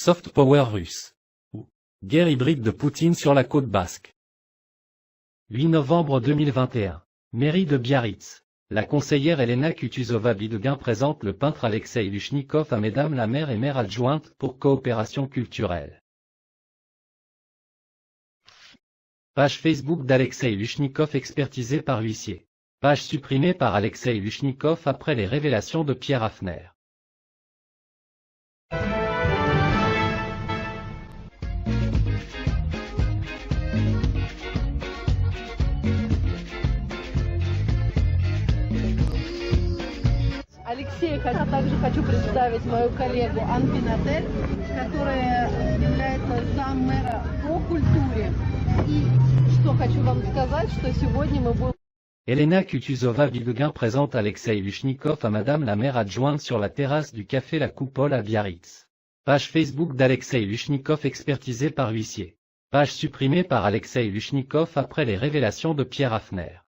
Soft power russe. Ou guerre hybride de Poutine sur la côte basque. 8 novembre 2021. Mairie de Biarritz. La conseillère Elena Kutuzova-Bidegain présente le peintre Alexei Luchnikov à Mesdames la maire et maire adjointe pour coopération culturelle. Page Facebook d'Alexei Luchnikov expertisée par huissier. Page supprimée par Alexei Luchnikov après les révélations de Pierre Haffner. Алексей, также хочу представить мою коллегу Анпинатель, которая является заммэра по культуре. И что хочу вам сказать, что сегодня мы будем... Elena Kutuzova-Bidegain présente Alexei Luchnikov à Madame la maire adjointe sur la terrasse du café La Coupole à Biarritz. Page Facebook d'Alexei Luchnikov expertisée par huissier. Page supprimée par Alexei Luchnikov après les révélations de Pierre Haffner.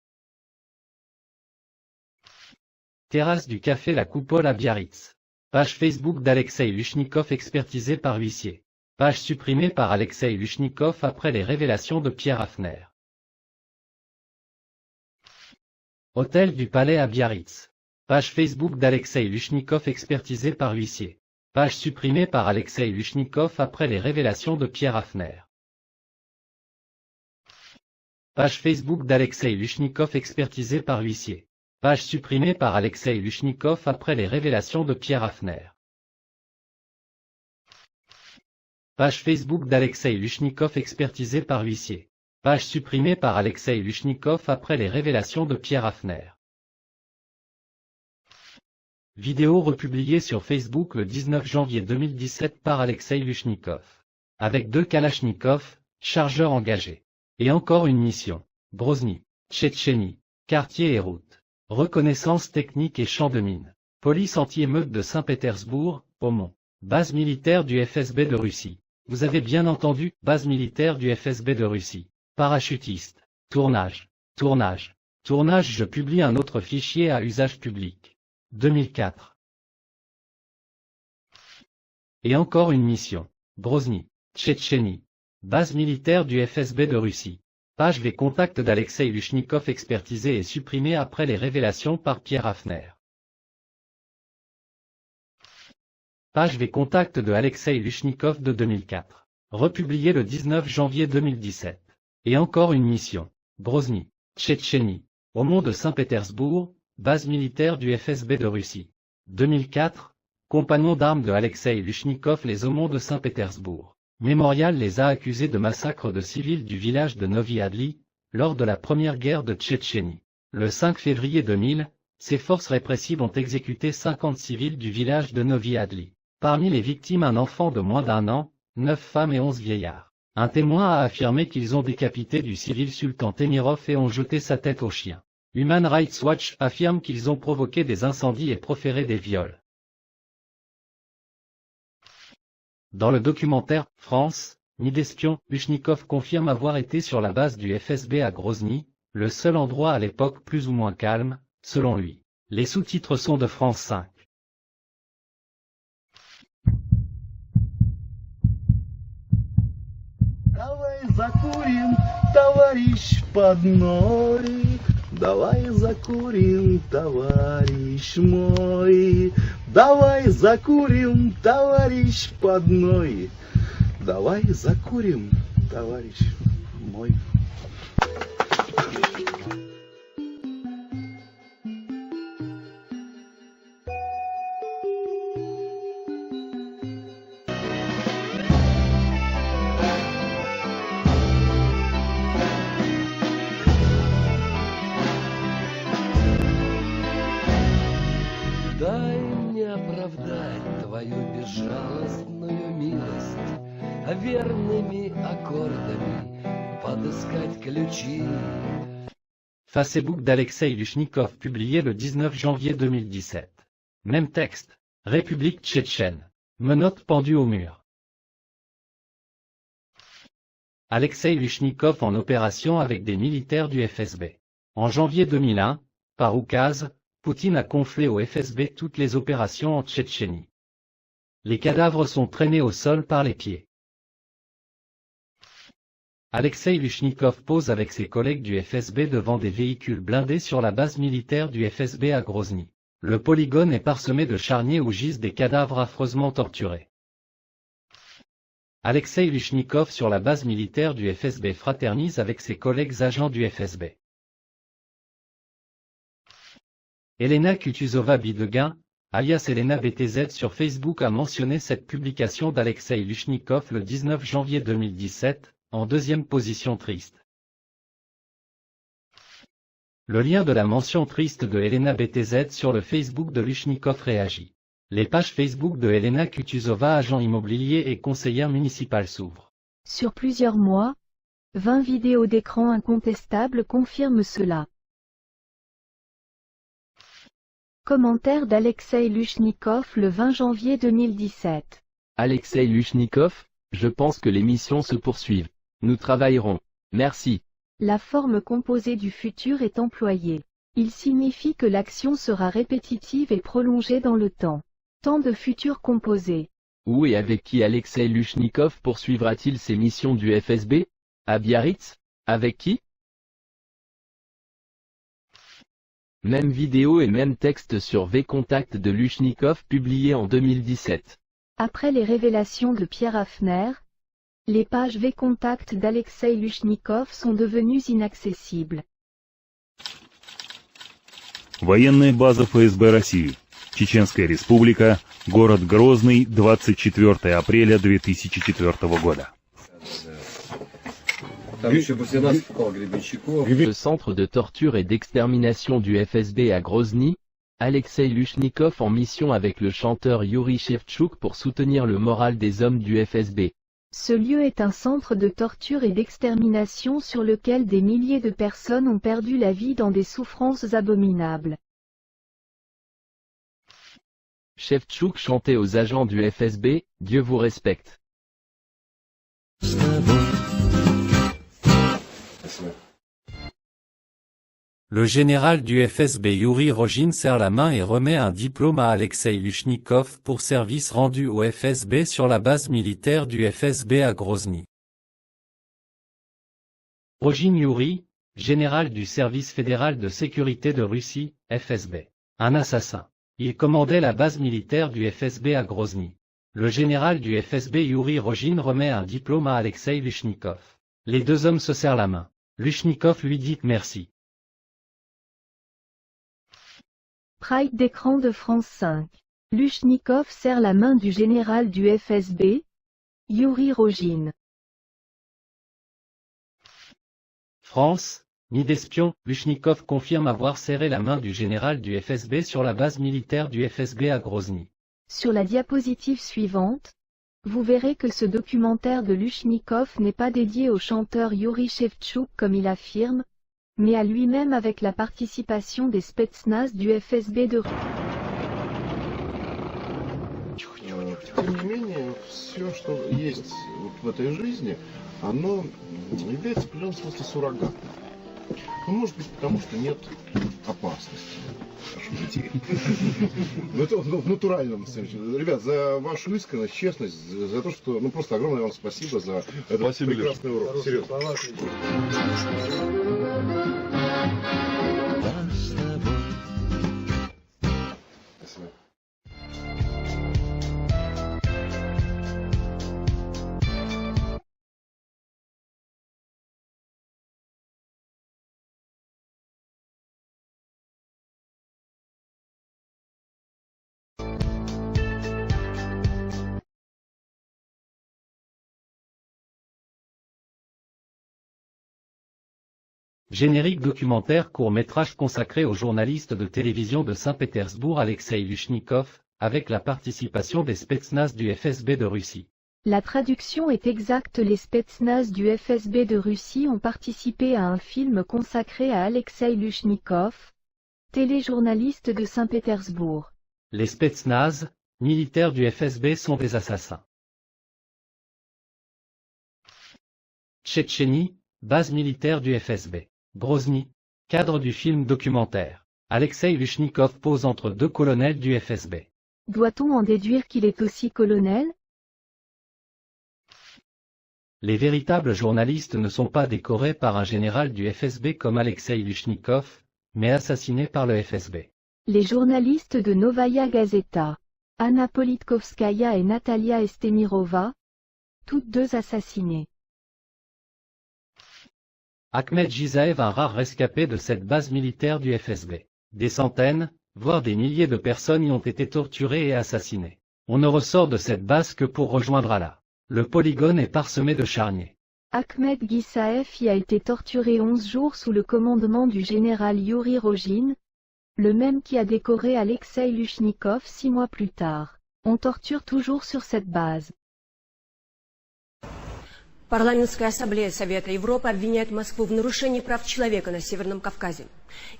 Terrasse du café La Coupole à Biarritz. Page Facebook d'Alexei Luchnikov expertisée par huissier. Page supprimée par Alexei Luchnikov après les révélations de Pierre Haffner. Hôtel du Palais à Biarritz. Page Facebook d'Alexei Luchnikov expertisée par huissier. Page supprimée par Alexei Luchnikov après les révélations de Pierre Haffner. Page Facebook d'Alexei Luchnikov expertisée par huissier. Page supprimée par Alexei Luchnikov après les révélations de Pierre Haffner. Page Facebook d'Alexei Luchnikov expertisée par huissier. Page supprimée par Alexei Luchnikov après les révélations de Pierre Haffner. Vidéo republiée sur Facebook le 19 janvier 2017 par Alexei Luchnikov. Avec 2 Kalachnikov, chargeurs engagés. Et encore une mission. Grozny, Tchétchénie, quartier et route. Reconnaissance technique et champ de mine. Police anti-émeute de Saint-Pétersbourg, Aumont. Base militaire du FSB de Russie. Vous avez bien entendu, base militaire du FSB de Russie. Parachutiste. Tournage. Je publie un autre fichier à usage public. 2004. Et encore une mission. Grozny, Tchétchénie. Base militaire du FSB de Russie. Page V. Contact d'Alexei Luchnikov expertisé et supprimé après les révélations par Pierre Haffner. Page V. Contact de Alexei Luchnikov de 2004. Republié le 19 janvier 2017. Et encore une mission. Grozny, Tchétchénie. Aumont de Saint-Pétersbourg, base militaire du FSB de Russie. 2004. Compagnon d'armes de Alexei Luchnikov les Aumont de Saint-Pétersbourg. Mémorial les a accusés de massacre de civils du village de Novi Adli, lors de la première guerre de Tchétchénie. Le 5 février 2000, ces forces répressives ont exécuté 50 civils du village de Novi Adli. Parmi les victimes un enfant de moins d'1 an, 9 femmes et 11 vieillards. Un témoin a affirmé qu'ils ont décapité du civil Sultan Temirov et ont jeté sa tête aux chiens. Human Rights Watch affirme qu'ils ont provoqué des incendies et proféré des viols. Dans le documentaire « France, nid d'espions », Luchnikov confirme avoir été sur la base du FSB à Grozny, le seul endroit à l'époque plus ou moins calme, selon lui. Les sous-titres sont de France 5. Давай закурим, товарищ подной. Давай закурим, товарищ мой. Давай закурим, товарищ подной. Давай закурим, товарищ мой. Дай мне оправдать твою безжалостную милость, а верными аккордами подыскать ключи. Facebook d'Alexei Luchnikov publié le 19 janvier 2017. Même texte. République tchétchène. Menottes pendues au mur. Alexei Luchnikov en opération avec des militaires du FSB. En janvier 2001, par oukase, Poutine a confié au FSB toutes les opérations en Tchétchénie. Les cadavres sont traînés au sol par les pieds. Alexei Lushnikov pose avec ses collègues du FSB devant des véhicules blindés sur la base militaire du FSB à Grozny. Le polygone est parsemé de charniers où gisent des cadavres affreusement torturés. Alexei Lushnikov sur la base militaire du FSB fraternise avec ses collègues agents du FSB. Elena Kutuzova-Bidegain, alias Elena BTZ sur Facebook a mentionné cette publication d'Alexei Lushnikov le 19 janvier 2017, en deuxième position triste. Le lien de la mention triste de Elena BTZ sur le Facebook de Lushnikov réagit. Les pages Facebook de Elena Kutuzova, agent immobilier et conseillère municipale s'ouvrent. Sur plusieurs mois, 20 vidéos d'écran incontestables confirment cela. Commentaire d'Alexei Lushnikov le 20 janvier 2017. Alexei Lushnikov, je pense que les missions se poursuivent. Nous travaillerons. Merci. La forme composée du futur est employée. Il signifie que l'action sera répétitive et prolongée dans le temps. Temps de futur composé. Où et avec qui Alexei Lushnikov poursuivra-t-il ses missions du FSB? À Biarritz? Avec qui? Même vidéo et même texte sur V-Contact de Lushnikov publié en 2017. Après les révélations de Pierre Hafner, les pages V-Contact d'Alexei Lushnikov sont devenues inaccessibles. Военная база ФСБ России. Чеченская Республика. Город Грозный. 24 апреля 2004 года. Le centre de torture et d'extermination du FSB à Grozny, Alexei Lushnikov en mission avec le chanteur Yuri Shevchuk pour soutenir le moral des hommes du FSB. Ce lieu est un centre de torture et d'extermination sur lequel des milliers de personnes ont perdu la vie dans des souffrances abominables. Shevchuk chantait aux agents du FSB, « Dieu vous respecte ». Le général du FSB Yuri Rogin serre la main et remet un diplôme à Alexei Lushnikov pour service rendu au FSB sur la base militaire du FSB à Grozny. Rogin Yuri, général du service fédéral de sécurité de Russie, FSB. Un assassin. Il commandait la base militaire du FSB à Grozny. Le général du FSB Yuri Rogin remet un diplôme à Alexei Lushnikov. Les deux hommes se serrent la main. Lushnikov lui dit merci. Pride d'écran de France 5. Lushnikov serre la main du général du FSB, Yuri Rogin. France, nid d'espion, Lushnikov confirme avoir serré la main du général du FSB sur la base militaire du FSB à Grozny. Sur la diapositive suivante, vous verrez que ce documentaire de Lushnikov n'est pas dédié au chanteur Yuri Shevchuk comme il affirme, mais à lui-même avec la participation des Spetsnaz du FSB de Russie. Тем не менее, все, что есть в этой жизни, оно является в определенном смысле суррогатом. Ну, может быть, потому что нет опасности в нашем бытии. Ну, это в натуральном смысле. Ребят, за вашу искренность, честность, за то, что... Ну, просто огромное вам спасибо за этот прекрасный урок. Серьезно. Générique documentaire court-métrage consacré au journaliste de télévision de Saint-Pétersbourg Alexei Lushnikov, avec la participation des Spetsnaz du FSB de Russie. La traduction est exacte. Les Spetsnaz du FSB de Russie ont participé à un film consacré à Alexei Lushnikov, téléjournaliste de Saint-Pétersbourg. Les Spetsnaz, militaires du FSB, sont des assassins. Tchétchénie, base militaire du FSB. Grozny, cadre du film documentaire. Alexei Lushnikov pose entre deux colonels du FSB. Doit-on en déduire qu'il est aussi colonel? Les véritables journalistes ne sont pas décorés par un général du FSB comme Alexei Lushnikov, mais assassinés par le FSB. Les journalistes de Novaya Gazeta, Anna Politkovskaya et Natalia Estemirova, toutes deux assassinées. Ahmed Gisaev, un rare rescapé de cette base militaire du FSB. Des centaines, voire des milliers de personnes y ont été torturées et assassinées. On ne ressort de cette base que pour rejoindre Allah. Le polygone est parsemé de charniers. Ahmed Gisaev y a été torturé 11 jours sous le commandement du général Yuri Rogin, le même qui a décoré Alexei Lushnikov 6 mois plus tard. On torture toujours sur cette base. Парламентская ассамблея Совета Европы обвиняет Москву в нарушении прав человека на Северном Кавказе.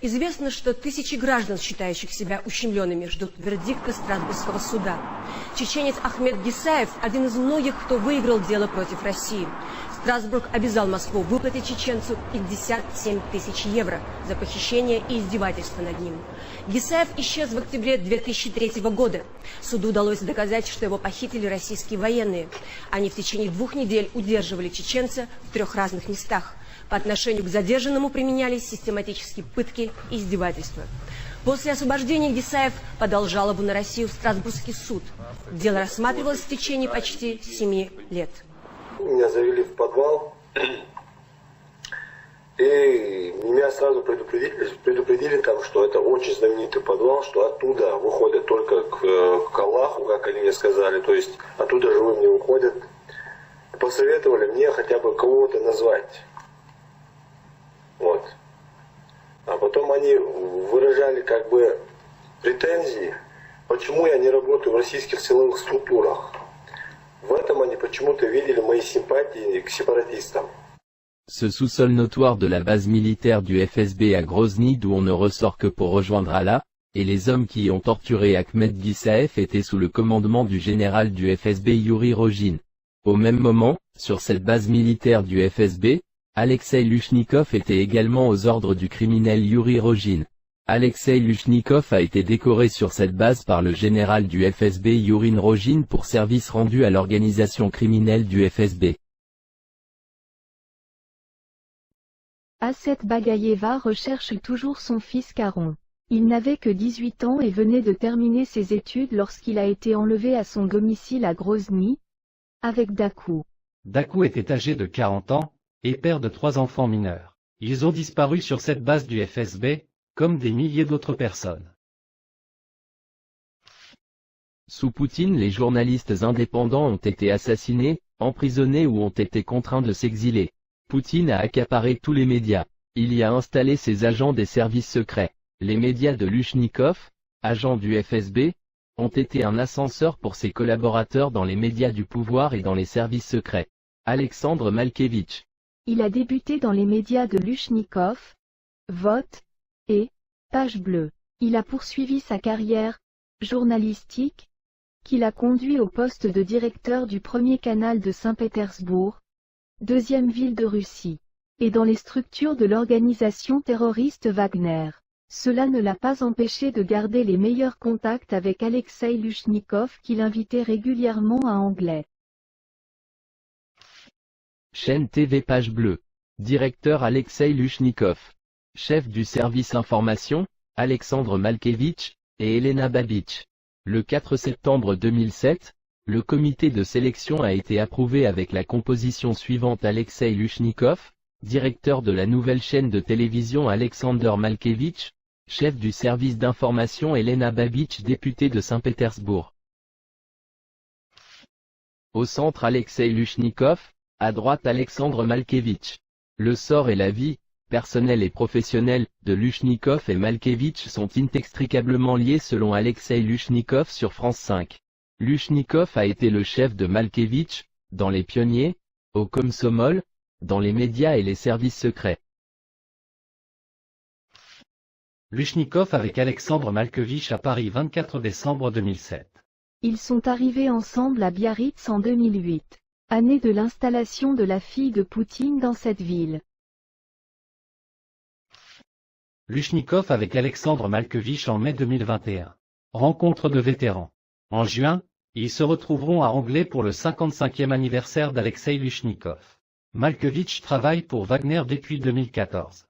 Известно, что тысячи граждан, считающих себя ущемленными, ждут вердикта Страсбургского суда. Чеченец Ахмед Гисаев – один из многих, кто выиграл дело против России. Страсбург обязал Москву выплатить чеченцу 57 тысяч евро за похищение и издевательство над ним. Гисаев исчез в октябре 2003 года. Суду удалось доказать, что его похитили российские военные. Они в течение 2 недель удерживали чеченца в 3 разных местах. По отношению к задержанному применялись систематические пытки и издевательства. После освобождения Гисаев подал жалобу на Россию в Страсбургский суд. Дело рассматривалось в течение почти 7 лет. Меня завели в подвал, и меня сразу предупредили там, что это очень знаменитый подвал, что оттуда выходят только к Аллаху, как они мне сказали, то есть оттуда живым не выходят. Посоветовали мне хотя бы кого-то назвать. Вот. А потом они выражали как бы претензии, почему я не работаю в российских силовых структурах. В этом они почему-то видели мои симпатии к сепаратистам. Ce sous-sol notoire de la base militaire du FSB à Grozny d'où on ne ressort que pour rejoindre Allah, et les hommes qui y ont torturé Ahmed Gisaev étaient sous le commandement du général du FSB Yuri Rogin. Au même moment, sur cette base militaire du FSB, Alexei Lushnikov était également aux ordres du criminel Yuri Rogin. Alexei Lushnikov a été décoré sur cette base par le général du FSB Yuri Rogin pour service rendu à l'organisation criminelle du FSB. Asset Bagayeva recherche toujours son fils Caron. Il n'avait que 18 ans et venait de terminer ses études lorsqu'il a été enlevé à son domicile à Grozny, avec Dakou. Dakou était âgé de 40 ans, et père de 3 enfants mineurs. Ils ont disparu sur cette base du FSB, comme des milliers d'autres personnes. Sous Poutine, les journalistes indépendants ont été assassinés, emprisonnés ou ont été contraints de s'exiler. Poutine a accaparé tous les médias. Il y a installé ses agents des services secrets. Les médias de Lushnikov, agent du FSB, ont été un ascenseur pour ses collaborateurs dans les médias du pouvoir et dans les services secrets. Alexandre Malkevitch. Il a débuté dans les médias de Lushnikov, Vote et Page Bleue. Il a poursuivi sa carrière journalistique, qui l'a conduit au poste de directeur du premier canal de Saint-Pétersbourg, deuxième ville de Russie, et dans les structures de l'organisation terroriste Wagner. Cela ne l'a pas empêché de garder les meilleurs contacts avec Alexei Lushnikov qu'il invitait régulièrement à Anglais. Chaîne TV Page Bleue. Directeur Alexei Lushnikov. Chef du service information, Alexandre Malkevitch, et Elena Babich. Le 4 septembre 2007, le comité de sélection a été approuvé avec la composition suivante: Alexei Lushnikov, directeur de la nouvelle chaîne de télévision Alexander Malkevitch, chef du service d'information Elena Babich, députée de Saint-Pétersbourg. Au centre Alexei Lushnikov, à droite Alexandre Malkevitch. Le sort et la vie, personnelle et professionnelle, de Lushnikov et Malkevitch sont inextricablement liés selon Alexei Lushnikov sur France 5. Lushnikov a été le chef de Malkevitch, dans les pionniers, au Komsomol, dans les médias et les services secrets. Lushnikov avec Alexandre Malkevitch à Paris 24 décembre 2007. Ils sont arrivés ensemble à Biarritz en 2008, année de l'installation de la fille de Poutine dans cette ville. Lushnikov avec Alexandre Malkevitch en mai 2021. Rencontre de vétérans. En juin, ils se retrouveront à Anglet pour le 55e anniversaire d'Alexei Lushnikov. Malkovich travaille pour Wagner depuis 2014.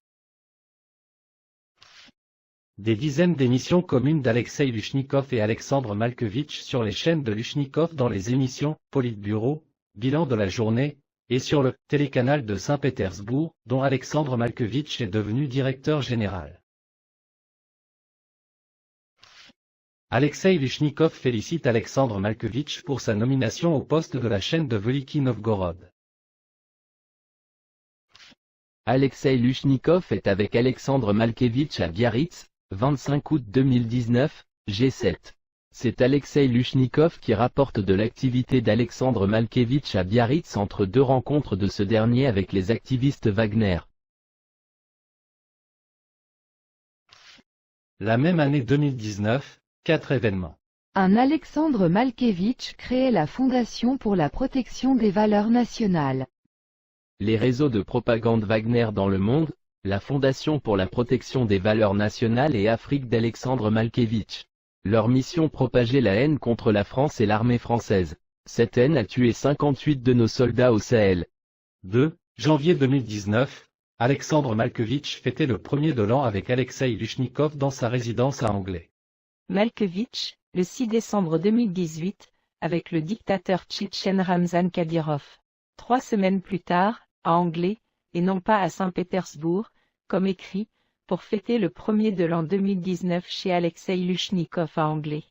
Des dizaines d'émissions communes d'Alexei Lushnikov et Alexandre Malkovich sur les chaînes de Lushnikov dans les émissions Politburo, Bilan de la journée, et sur le télécanal de Saint-Pétersbourg, dont Alexandre Malkovich est devenu directeur général. Alexei Lushnikov félicite Alexandre Malkovich pour sa nomination au poste de la chaîne de Veliki Novgorod. Alexei Lushnikov est avec Alexandre Malkovich à Biarritz, 25 août 2019, G7. C'est Alexei Lushnikov qui rapporte de l'activité d'Alexandre Malkovich à Biarritz entre deux rencontres de ce dernier avec les activistes Wagner. La même année 2019, 4 événements. Un Alexandre Malkovich crée la Fondation pour la protection des valeurs nationales. Les réseaux de propagande Wagner dans le monde, la Fondation pour la protection des valeurs nationales et Afrique d'Alexandre Malkovich. Leur mission propager la haine contre la France et l'armée française. Cette haine a tué 58 de nos soldats au Sahel. 2. Janvier 2019, Alexandre Malkovich fêtait le premier de l'an avec Alexei Lushnikov dans sa résidence à Anglet. Malkovich, le 6 décembre 2018, avec le dictateur tchétchène Ramzan Kadyrov. 3 semaines plus tard, à Anglet, et non pas à Saint-Pétersbourg, comme écrit, pour fêter le premier de l'an 2019 chez Alexei Lushnikov à Anglet.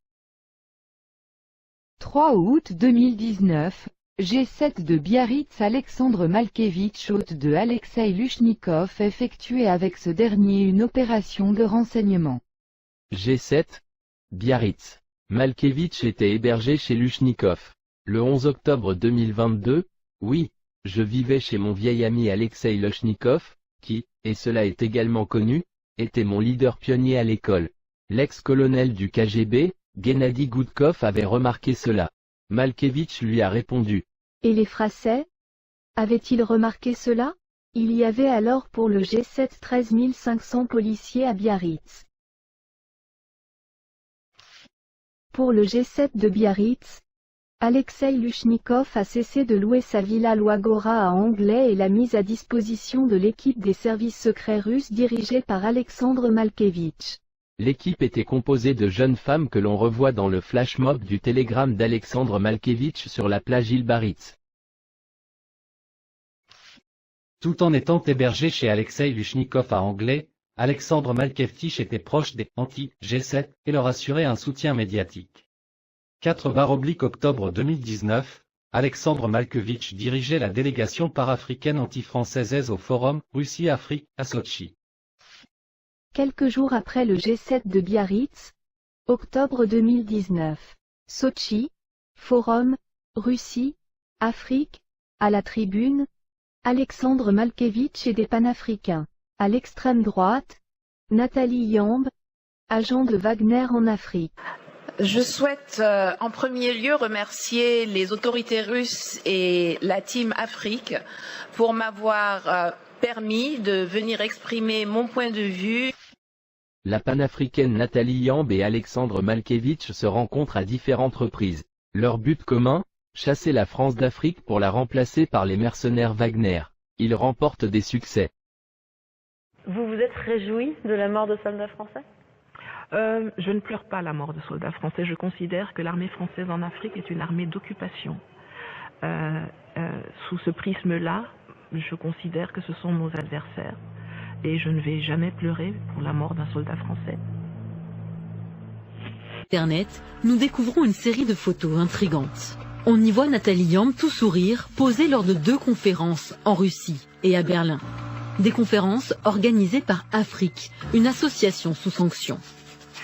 3 août 2019, G7 de Biarritz. Alexandre Malkovich, hôte de Alexei Lushnikov, effectuait avec ce dernier une opération de renseignement. G7, Biarritz. Malkovich était hébergé chez Lushnikov. Le 11 octobre 2022, oui, je vivais chez mon vieil ami Alexei Lushnikov, qui, et cela est également connu, était mon leader pionnier à l'école. L'ex-colonel du KGB, Gennady Goudkov, avait remarqué cela. Malkovich lui a répondu. Et les Français? Avaient-ils remarqué cela? Il y avait alors pour le G7 13 500 policiers à Biarritz. Pour le G7 de Biarritz, Alexei Lushnikov a cessé de louer sa villa Loagora à Anglet et l'a mise à disposition de l'équipe des services secrets russes dirigée par Alexandre Malkovich. L'équipe était composée de jeunes femmes que l'on revoit dans le flash mob du télégramme d'Alexandre Malkovich sur la plage Île-Baritz. Tout en étant hébergé chez Alexei Lushnikov à Anglet, Alexandre Malkovich était proche des anti-G7 et leur assurait un soutien médiatique. 4/octobre 2019, Alexandre Malkovich dirigeait la délégation par-africaine anti-française au Forum Russie-Afrique à Sotchi. Quelques jours après le G7 de Biarritz, octobre 2019, Sotchi, Forum, Russie, Afrique, à la tribune, Alexandre Malkovich et des panafricains. À l'extrême droite, Nathalie Yamb, agent de Wagner en Afrique. Je souhaite en premier lieu remercier les autorités russes et la Team Afrique pour m'avoir permis de venir exprimer mon point de vue. La panafricaine Nathalie Yamb et Alexandre Malkovich se rencontrent à différentes reprises. Leur but commun, chasser la France d'Afrique pour la remplacer par les mercenaires Wagner. Ils remportent des succès. Vous vous êtes réjoui de la mort de soldats français ? Je ne pleure pas la mort de soldats français. Je considère que l'armée française en Afrique est une armée d'occupation. Sous ce prisme-là, je considère que ce sont nos adversaires. Et je ne vais jamais pleurer pour la mort d'un soldat français. Internet, nous découvrons une série de photos intrigantes. On y voit Nathalie Yamb tout sourire, posée lors de 2 conférences en Russie et à Berlin. Des conférences organisées par Afrique, une association sous sanction.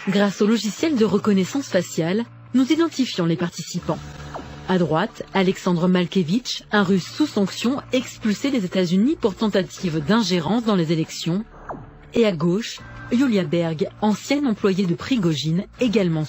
Grâce au logiciel de reconnaissance faciale, nous identifions les participants. À droite, Alexandre Malkovich, un Russe sous sanction expulsé des États-Unis pour tentative d'ingérence dans les élections. Et à gauche, Yulia Berg, ancienne employée de Prigojine, également.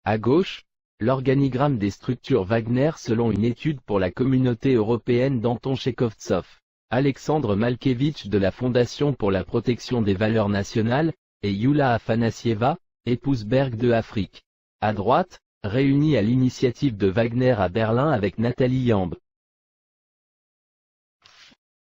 À gauche, l'organigramme des structures Wagner selon une étude pour la communauté européenne d'Anton Chekovtsov. Alexandre Malkovich de la Fondation pour la protection des valeurs nationales, et Yulia Afanassieva, épouse Berg de Afrique. À droite, réunis à l'initiative de Wagner à Berlin avec Nathalie Yamb.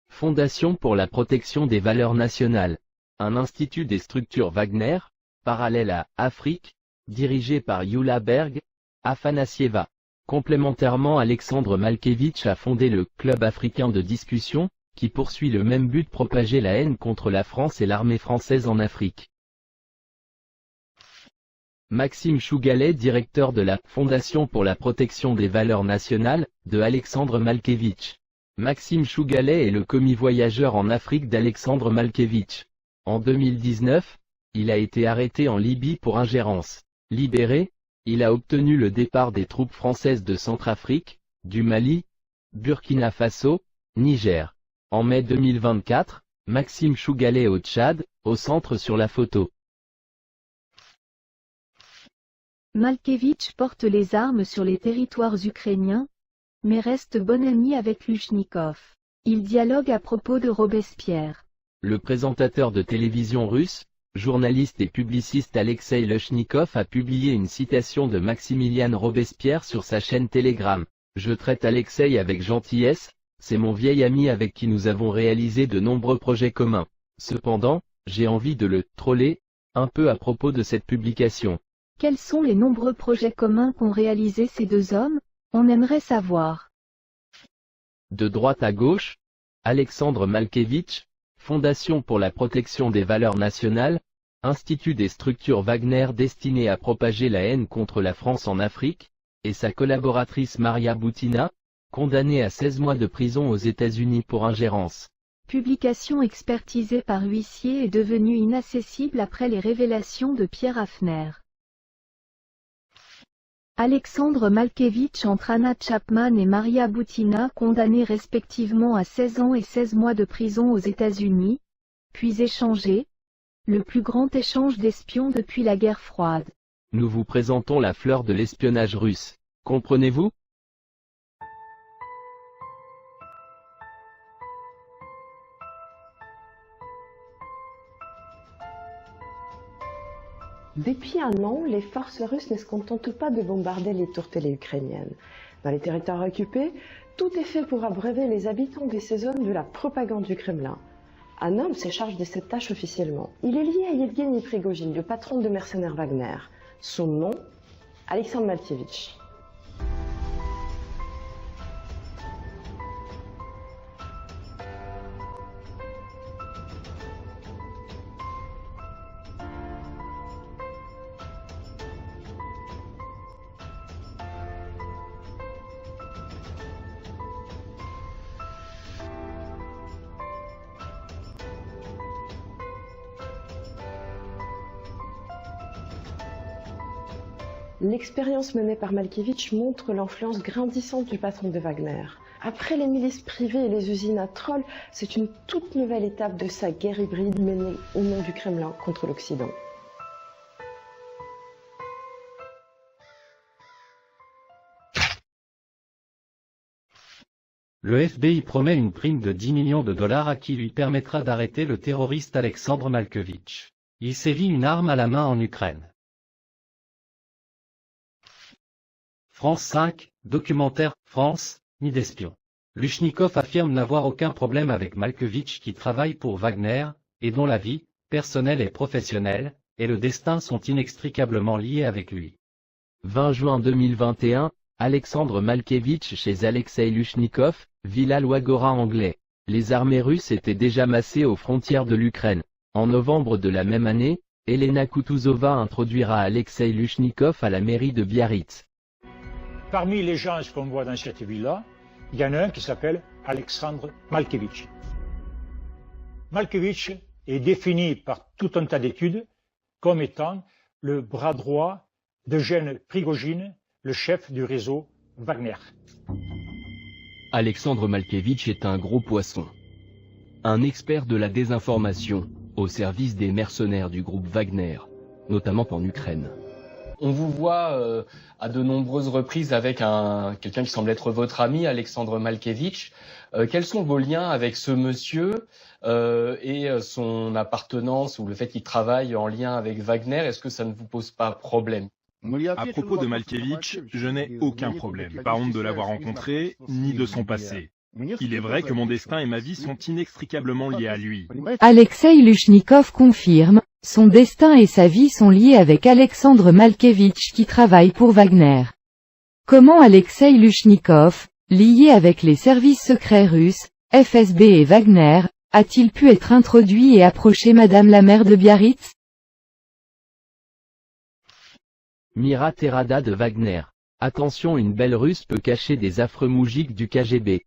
Fondation pour la protection des valeurs nationales. Un institut des structures Wagner, parallèle à Afrique, dirigé par Yula Berg, Afanassieva. Complémentairement, Alexandre Malkevitch a fondé le Club africain de discussion, qui poursuit le même but: propager la haine contre la France et l'armée française en Afrique. Maxime Chougalet, directeur de la Fondation pour la protection des valeurs nationales, de Alexandre Malkevitch. Maxime Chougalet est le commis voyageur en Afrique d'Alexandre Malkevitch. En 2019, il a été arrêté en Libye pour ingérence. Libéré, il a obtenu le départ des troupes françaises de Centrafrique, du Mali, Burkina Faso, Niger. En mai 2024, Maxime Chougalet au Tchad, au centre sur la photo. Malkevitch porte les armes sur les territoires ukrainiens, mais reste bon ami avec Lushnikov. Il dialogue à propos de Robespierre. Le présentateur de télévision russe, journaliste et publiciste Alexei Lushnikov a publié une citation de Maximilian Robespierre sur sa chaîne Telegram. « Je traite Alexei avec gentillesse, c'est mon vieil ami avec qui nous avons réalisé de nombreux projets communs. Cependant, j'ai envie de le troller un peu à propos de cette publication. » Quels sont les nombreux projets communs qu'ont réalisés ces deux hommes? On aimerait savoir. De droite à gauche, Alexandre Malkevitch, Fondation pour la protection des valeurs nationales, Institut des structures Wagner destiné à propager la haine contre la France en Afrique, et sa collaboratrice Maria Butina, condamnée à 16 mois de prison aux États-Unis pour ingérence. Publication expertisée par huissier et devenue inaccessible après les révélations de Pierre Haffner. Alexandre Malkevitch entre Anna Chapman et Maria Butina, condamnés respectivement à 16 ans et 16 mois de prison aux États-Unis, puis échangés, le plus grand échange d'espions depuis la guerre froide. Nous vous présentons la fleur de l'espionnage russe. Comprenez-vous? Depuis un an, les forces russes ne se contentent pas de bombarder les tourtelles ukrainiennes. Dans les territoires occupés, tout est fait pour abreuver les habitants de ces zones de la propagande du Kremlin. Un homme se charge de cette tâche officiellement. Il est lié à Yevgeny Prigojine, le patron de mercenaires Wagner. Son nom, Alexandre Malkevitch. L'expérience menée par Malkevitch montre l'influence grandissante du patron de Wagner. Après les milices privées et les usines à troll, c'est une toute nouvelle étape de sa guerre hybride menée au nom du Kremlin contre l'Occident. Le FBI promet une prime de 10 millions de dollars à qui lui permettra d'arrêter le terroriste Alexandre Malkevitch. Il sévit une arme à la main en Ukraine. France 5, documentaire, France, ni d'espion. Lushnikov affirme n'avoir aucun problème avec Malkevitch qui travaille pour Wagner, et dont la vie, personnelle et professionnelle, et le destin sont inextricablement liés avec lui. 20 juin 2021, Alexandre Malkevitch chez Alexei Lushnikov, Villa Loagora anglais. Les armées russes étaient déjà massées aux frontières de l'Ukraine. En novembre de la même année, Elena Kutuzova introduira Alexei Lushnikov à la mairie de Biarritz. Parmi les gens qu'on voit dans cette ville-là, il y en a un qui s'appelle Alexandre Malkevitch. Malkevitch est défini par tout un tas d'études comme étant le bras droit d'Eugène Prigojine, le chef du réseau Wagner. Alexandre Malkevitch est un gros poisson. Un expert de la désinformation, au service des mercenaires du groupe Wagner, notamment en Ukraine. On vous voit à de nombreuses reprises avec quelqu'un qui semble être votre ami, Alexandre Malkevitch. Quels sont vos liens avec ce monsieur et son appartenance ou le fait qu'il travaille en lien avec Wagner? Est-ce que ça ne vous pose pas problème? À propos de Malkevitch, je n'ai aucun problème, pas honte de l'avoir rencontré, ni de son passé. Il est vrai que mon destin et ma vie sont inextricablement liés à lui. Alexeï Lushnikov confirme, son destin et sa vie sont liés avec Alexandre Malkevitch qui travaille pour Wagner. Comment Alexeï Lushnikov, lié avec les services secrets russes, FSB et Wagner, a-t-il pu être introduit et approcher Madame la maire de Biarritz? Mira Terada de Wagner. Attention, une belle russe peut cacher des affreux moujiks du KGB.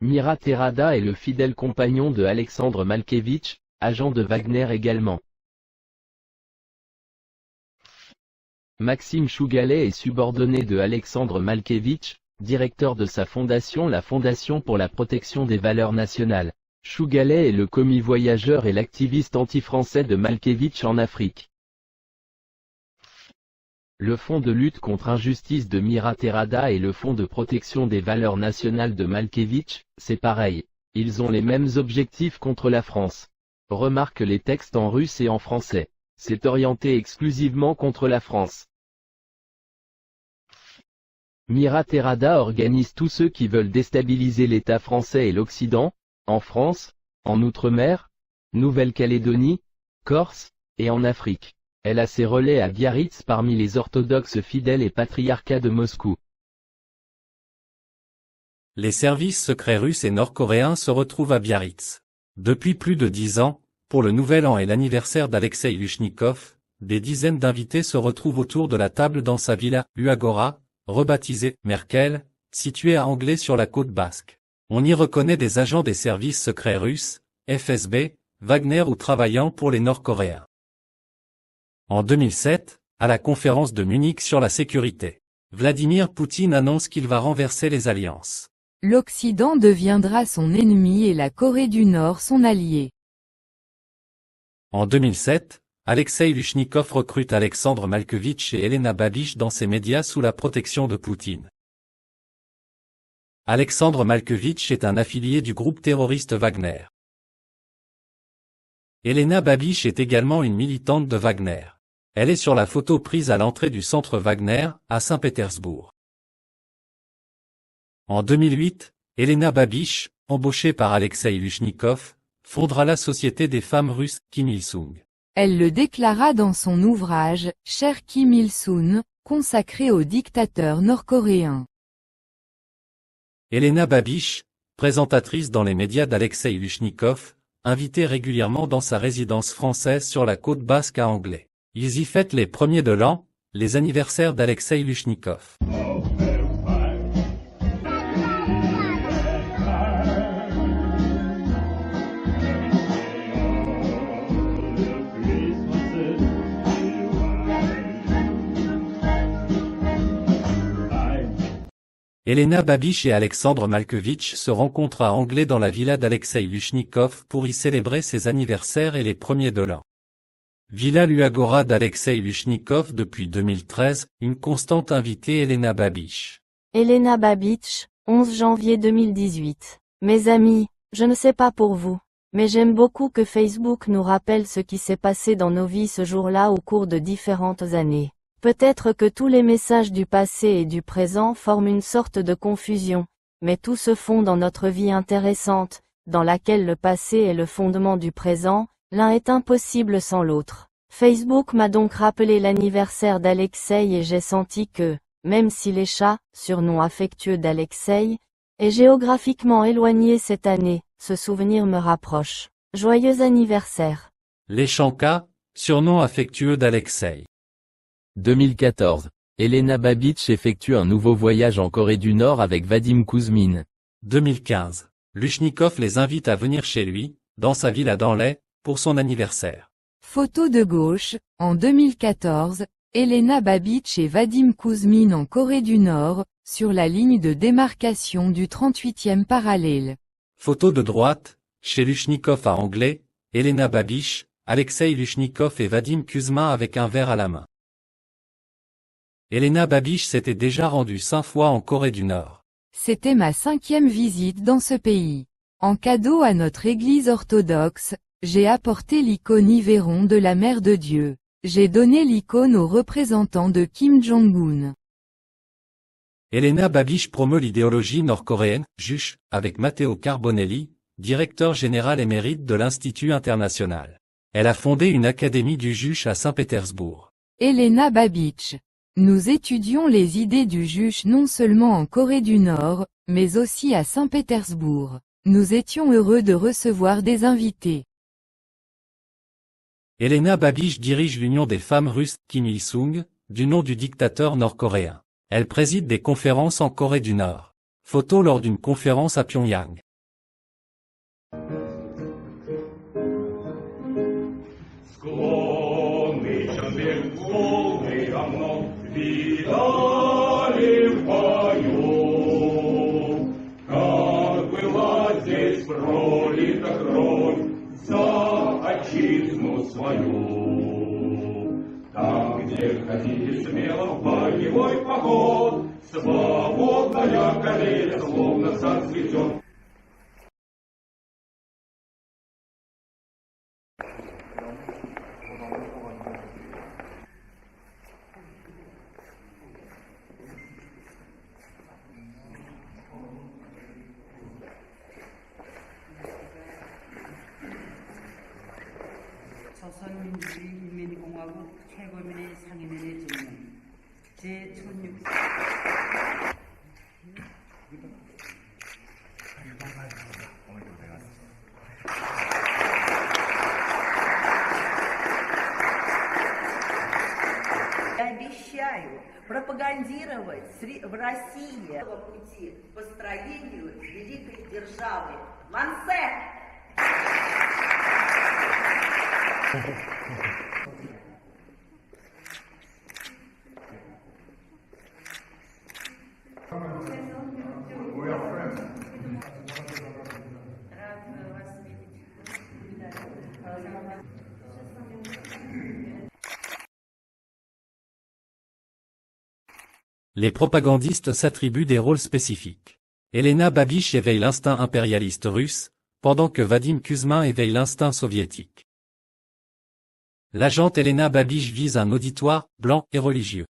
Mira Terada est le fidèle compagnon de Alexandre Malkevitch, agent de Wagner également. Maxime Chougalet est subordonné de Alexandre Malkevitch, directeur de sa fondation, la Fondation pour la protection des valeurs nationales. Chougalet est le commis voyageur et l'activiste anti-français de Malkevitch en Afrique. Le Fonds de lutte contre injustice de Mira Terada et le Fonds de protection des valeurs nationales de Malkevitch, c'est pareil. Ils ont les mêmes objectifs contre la France. Remarque les textes en russe et en français. C'est orienté exclusivement contre la France. Mira Terada organise tous ceux qui veulent déstabiliser l'État français et l'Occident, en France, en Outre-mer, Nouvelle-Calédonie, Corse, et en Afrique. Elle a ses relais à Biarritz parmi les orthodoxes fidèles et patriarcat de Moscou. Les services secrets russes et nord-coréens se retrouvent à Biarritz. Depuis plus de 10 ans, pour le nouvel an et l'anniversaire d'Alexeï Lushnikov, des dizaines d'invités se retrouvent autour de la table dans sa villa, Uagora, rebaptisée Merkel, située à Anglet sur la côte basque. On y reconnaît des agents des services secrets russes, FSB, Wagner ou travaillant pour les Nord-Coréens. En 2007, à la conférence de Munich sur la sécurité, Vladimir Poutine annonce qu'il va renverser les alliances. L'Occident deviendra son ennemi et la Corée du Nord son allié. En 2007, Alexeï Lushnikov recrute Alexandre Malkevitch et Elena Babiš dans ses médias sous la protection de Poutine. Alexandre Malkevitch est un affilié du groupe terroriste Wagner. Elena Babiš est également une militante de Wagner. Elle est sur la photo prise à l'entrée du centre Wagner, à Saint-Pétersbourg. En 2008, Elena Babiš, embauchée par Alexeï Lushnikov, fondera la Société des femmes russes, Kim Il-sung. Elle le déclara dans son ouvrage « Cher Kim Il-sung », consacré au dictateur nord-coréen. Elena Babiš, présentatrice dans les médias d'Alexeï Lushnikov, invitée régulièrement dans sa résidence française sur la côte basque à Anglet. Ils y fêtent les premiers de l'an, les anniversaires d'Alexeï Lushnikov. Elena Babiš et Alexandre Malkevitch se rencontrent à Anglet dans la villa d'Alexeï Lushnikov pour y célébrer ses anniversaires et les premiers de l'an. Villa Luagora d'Alexeï Lushnikov depuis 2013, une constante invitée Elena Babiš. Elena Babiš, 11 janvier 2018. Mes amis, je ne sais pas pour vous, mais j'aime beaucoup que Facebook nous rappelle ce qui s'est passé dans nos vies ce jour-là au cours de différentes années. Peut-être que tous les messages du passé et du présent forment une sorte de confusion, mais tout se fond dans notre vie intéressante, dans laquelle le passé est le fondement du présent, l'un est impossible sans l'autre. Facebook m'a donc rappelé l'anniversaire d'Alexeï et j'ai senti que, même si les chats, surnom affectueux d'Alexeï, est géographiquement éloigné cette année, ce souvenir me rapproche. Joyeux anniversaire. Les Chanka, surnom affectueux d'Alexeï. 2014. Elena Babiš effectue un nouveau voyage en Corée du Nord avec Vadim Kouzmine. 2015. Lushnikov les invite à venir chez lui, dans sa villa d'Anglet, pour son anniversaire. Photo de gauche, en 2014, Elena Babiš et Vadim Kouzmine en Corée du Nord, sur la ligne de démarcation du 38e parallèle. Photo de droite, chez Lushnikov à Anglet, Elena Babiš, Alexeï Lushnikov et Vadim Kouzmin avec un verre à la main. Elena Babiš s'était déjà rendue 5 fois en Corée du Nord. C'était ma 5e visite dans ce pays. En cadeau à notre église orthodoxe, j'ai apporté l'icône Yveron de la Mère de Dieu. J'ai donné l'icône aux représentants de Kim Jong-un. Elena Babiš promeut l'idéologie nord-coréenne, juche, avec Matteo Carbonelli, directeur général émérite de l'Institut international. Elle a fondé une académie du juche à Saint-Pétersbourg. Elena Babiš. Nous étudions les idées du juche non seulement en Corée du Nord, mais aussi à Saint-Pétersbourg. Nous étions heureux de recevoir des invités. Elena Babiš dirige l'Union des femmes russes, Kim Il-sung, du nom du dictateur nord-coréen. Elle préside des conférences en Corée du Nord. Photo lors d'une conférence à Pyongyang. Там, где ходили смело в боевой поход, свободная Корея словно зацветет. 조선민주주의인민공화국 최고인민회 상임위원회 질문 제1600 Я обещаю пропагандировать в России пути к построению великой державы. Мансе! Les propagandistes s'attribuent des rôles spécifiques. Elena Babiš éveille l'instinct impérialiste russe, pendant que Vadim Kuzmin éveille l'instinct soviétique. L'agente Elena Babiš vise un auditoire, blanc et religieux.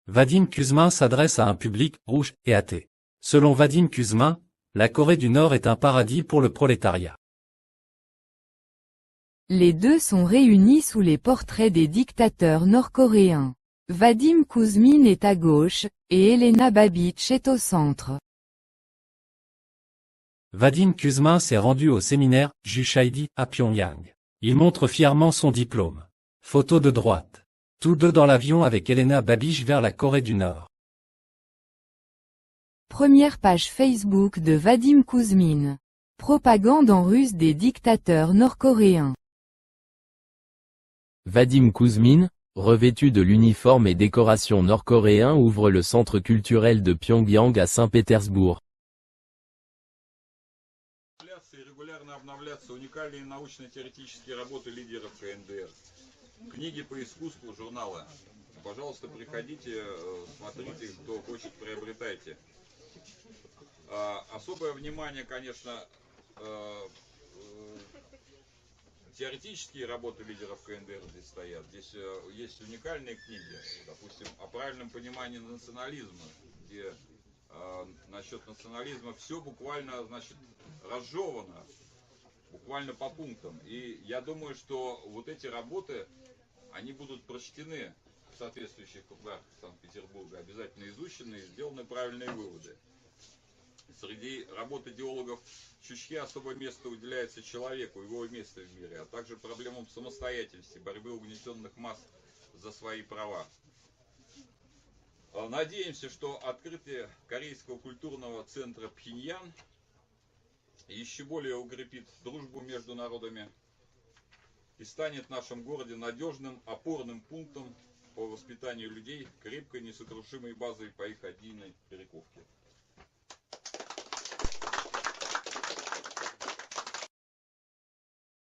Vadim Kuzmin s'adresse à un public rouge et athée. Selon Vadim Kuzmin, la Corée du Nord est un paradis pour le prolétariat. Les deux sont réunis sous les portraits des dictateurs nord-coréens. Vadim Kuzmin est à gauche, et Elena Babiš est au centre. Vadim Kuzmin s'est rendu au séminaire Juche à Pyongyang. Il montre fièrement son diplôme. Photo de droite. Tous deux dans l'avion avec Elena Babiš vers la Corée du Nord. Première page Facebook de Vadim Kuzmin. Propagande en russe des dictateurs nord-coréens. Vadim Kuzmin, revêtu de l'uniforme et décoration nord-coréen, ouvre le centre culturel de Pyongyang à Saint-Pétersbourg. Регулярно обновляться уникальные научно-теоретические работы лидеров КНДР. Книги по искусству, журналы. Пожалуйста, приходите, смотрите, кто хочет, приобретайте. Особое внимание, конечно, теоретические работы лидеров КНДР здесь стоят. Здесь есть уникальные книги, допустим, о правильном понимании национализма, где насчет национализма все буквально, значит, разжевано, буквально по пунктам. И я думаю, что вот эти работы, они будут прочтены в соответствующих кругах Санкт-Петербурга, обязательно изучены и сделаны правильные выводы. Среди работ идеологов Чучхе особое место уделяется человеку, его место в мире, а также проблемам самостоятельности, борьбы угнетенных масс за свои права. Надеемся, что открытие Корейского культурного центра Пхеньян еще более укрепит дружбу между народами и станет в нашем городе надежным опорным пунктом по воспитанию людей, крепкой несокрушимой базой по их отдельной перековке.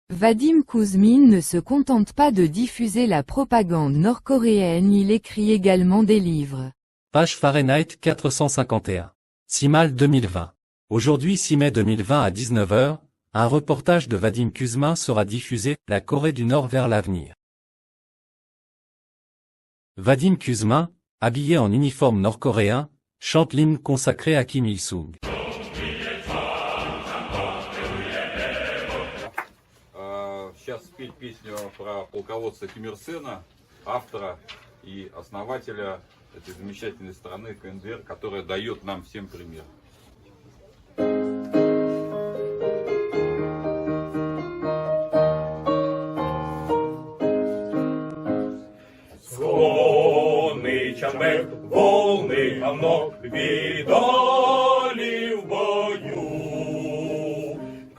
Vadim Kuzmin ne se contente pas de diffuser la propagande nord-coréenne, il écrit également des livres. Page Fahrenheit 451. 6 mai 2020. Aujourd'hui 6 mai 2020 à 19h, Un reportage de Vadim Kuzmin sera diffusé, la Corée du Nord vers l'avenir. Vadim Kuzmin, habillé en uniforme nord-coréen, chante l'hymne consacré à Kim Il-sung. Сейчас спеть песню про полководца Ким Ир Сена, автора и основателя этой замечательной страны КНДР, которая дает нам всем пример. Склоны, Чанбек, волны давно видали в бою,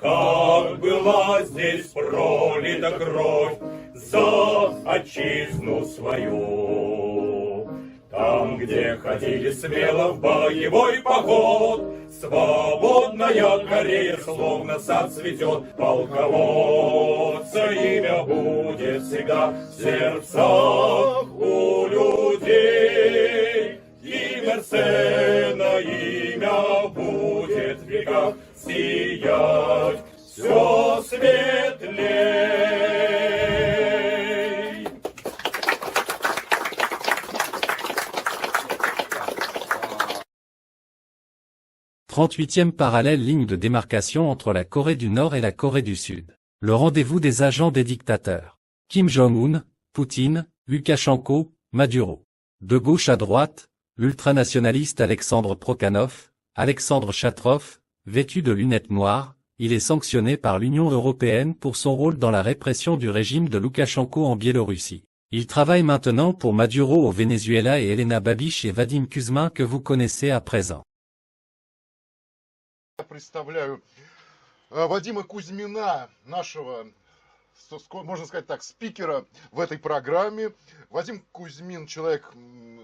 как была здесь пролита кровь за отчизну свою. Там, где ходили смело в боевой поход, свободная Корея словно сад цветет. Полководца имя будет всегда в сердцах у людей. Имя Сена, имя будет в веках сиять все светлей. 38e parallèle ligne de démarcation entre la Corée du Nord et la Corée du Sud. Le rendez-vous des agents des dictateurs. Kim Jong-un, Poutine, Loukachenko, Maduro. De gauche à droite, l'ultranationaliste Alexandre Prokhanov, Alexandre Chatrov, vêtu de lunettes noires, il est sanctionné par l'Union européenne pour son rôle dans la répression du régime de Loukachenko en Biélorussie. Il travaille maintenant pour Maduro au Venezuela et Elena Babiš et Vadim Kuzmin que vous connaissez à présent. Я представляю Вадима Кузьмина, нашего, можно сказать так, спикера в этой программе. Вадим Кузьмин человек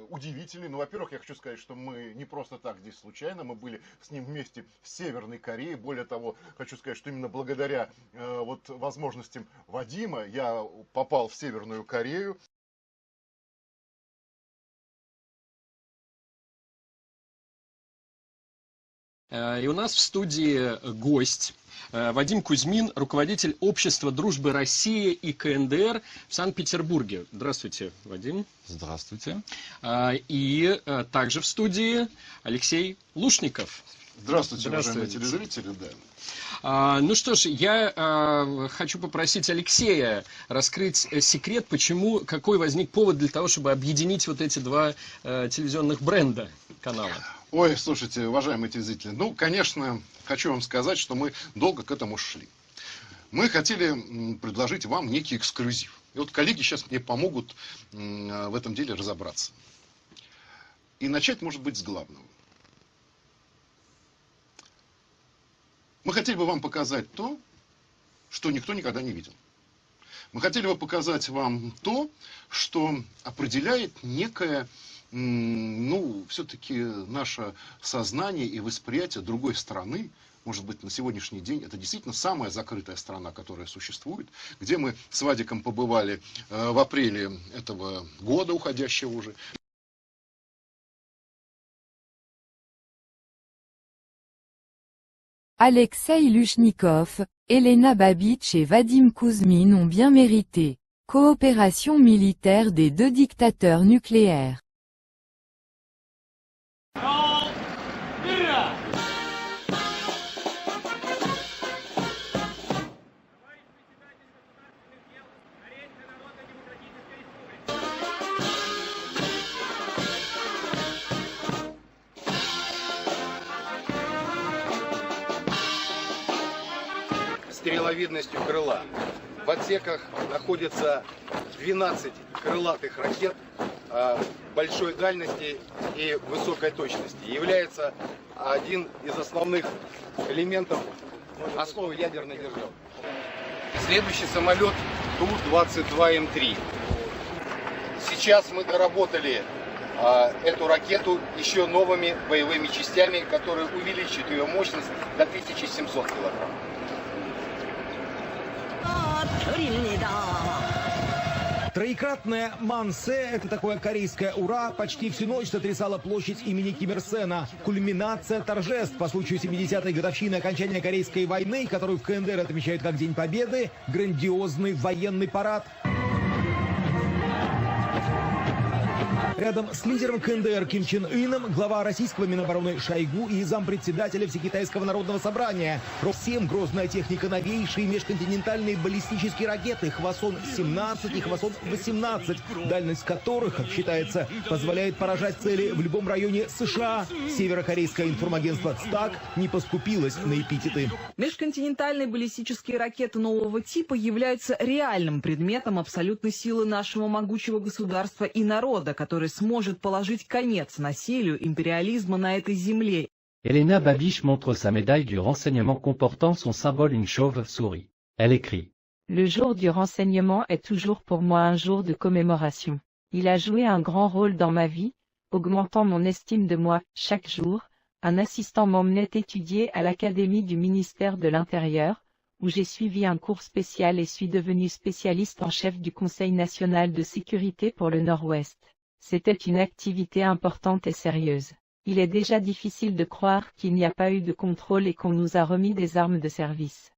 удивительный. Ну, во-первых, я хочу сказать, что мы не просто так здесь случайно, мы были с ним вместе в Северной Корее. Более того, хочу сказать, что именно благодаря вот возможностям Вадима я попал в Северную Корею. И у нас в студии гость Вадим Кузьмин, руководитель Общества дружбы России и КНДР в Санкт-Петербурге. Здравствуйте, Вадим. Здравствуйте. И также в студии Алексей Лушников. Здравствуйте, уважаемые телезрители. Да. Ну что ж, я хочу попросить Алексея раскрыть секрет, какой возник повод для того, чтобы объединить вот эти два телевизионных бренда канала. Ой, слушайте, уважаемые телезрители, ну, конечно, хочу вам сказать, что мы долго к этому шли. Мы хотели предложить вам некий эксклюзив. И вот коллеги сейчас мне помогут в этом деле разобраться. И начать, может быть, с главного. Мы хотели бы вам показать то, что никто никогда не видел. Мы хотели бы показать вам то, что определяет некое, ну, все-таки наше сознание и восприятие другой страны. Может быть, на сегодняшний день это действительно самая закрытая страна, которая существует, где мы с Вадиком побывали в апреле этого года, уходящего уже. Alexei Lushnikov, Elena Babiš et Vadim Kuzmin ont bien mérité. Coopération militaire des deux dictateurs nucléaires. Стреловидностью крыла. В отсеках находится 12 крылатых ракет большой дальности и высокой точности. Является один из основных элементов основы ядерной державы. Следующий самолет Ту-22М3. Сейчас мы доработали эту ракету еще новыми боевыми частями, которые увеличат ее мощность до 1700 килограмм. Троекратная Мансе, это такое корейское «Ура», почти всю ночь сотрясала площадь имени Ким Ир Сена. Кульминация торжеств по случаю 70-й годовщины окончания Корейской войны, которую в КНДР отмечают как День Победы, грандиозный военный парад. Рядом с лидером КНДР Ким Чен Ыном глава российского Минобороны Шойгу и зампредседателя Всекитайского народного собрания. Всем грозная техника, новейшие межконтинентальные баллистические ракеты Хвасон-17 и Хвасон-18, дальность которых, как считается, позволяет поражать цели в любом районе США. Северокорейское информагентство ЦТАК не поскупилось на эпитеты. Межконтинентальные баллистические ракеты нового типа являются реальным предметом абсолютной силы нашего могучего государства и народа, который сможет положить конец насилию империализма на этой земле. Elena Babiš montre sa médaille du renseignement comportant son symbole une chauve-souris. Elle écrit: Le jour du renseignement est toujours pour moi un jour de commémoration. Il a joué un grand rôle dans ma vie, augmentant mon estime de moi chaque jour. Un assistant m'emmenait étudier à l'Académie du ministère de l'Intérieur, où j'ai suivi un cours spécial et suis devenu spécialiste en chef du Conseil national de sécurité pour le Nord-Ouest. C'était une activité importante et sérieuse. Il est déjà difficile de croire qu'il n'y a pas eu de contrôle et qu'on nous a remis des armes de service.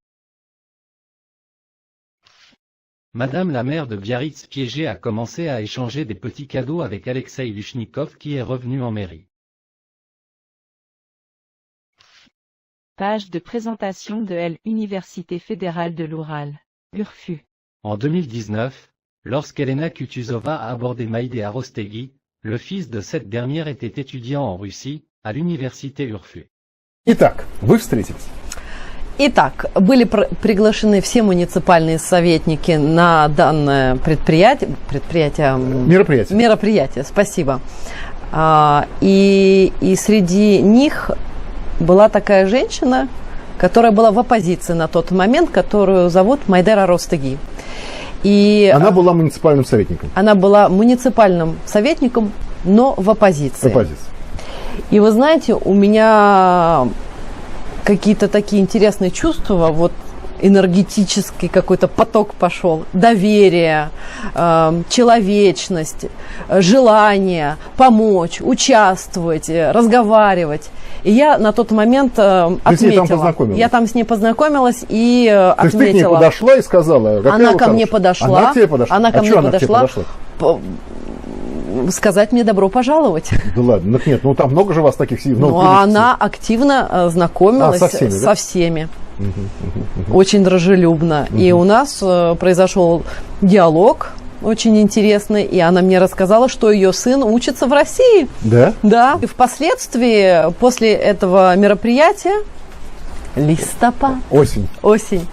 Madame la maire de Biarritz piégée a commencé à échanger des petits cadeaux avec Alexei Lushnikov qui est revenu en mairie. Page de présentation de l'Université fédérale de l'Oural, URFU. En 2019, lorsqu'Elena Kutuzova a abordé Maïdé Arostegui, le fils de cette dernière était étudiant en Russie, à l'université URFU. Итак, вы встретились. Итак, были приглашены все муниципальные советники на данное мероприятие, спасибо. И среди них была такая женщина, которая была в оппозиции на тот момент, которую зовут Майдер Аростеги. И она была муниципальным советником. Она была муниципальным советником, но в оппозиции. И вы знаете, у меня какие-то такие интересные чувства, вот энергетический какой-то поток пошел, доверие, человечность, желание помочь, участвовать, разговаривать. И я на тот момент отметила. Я там с ней познакомилась и отметила. То есть ты к ней подошла и сказала, какая она ко мне подошла. Она к тебе подошла? Она ко мне подошла. Сказать мне добро пожаловать. Да ладно, нет, ну там много же вас таких сидит. Ну, она активно знакомилась со всеми. Очень дружелюбно. И у нас произошел диалог очень интересный, и она мне рассказала, что ее сын учится в России. Да? Да. И впоследствии, после этого мероприятия, листопад. Осень.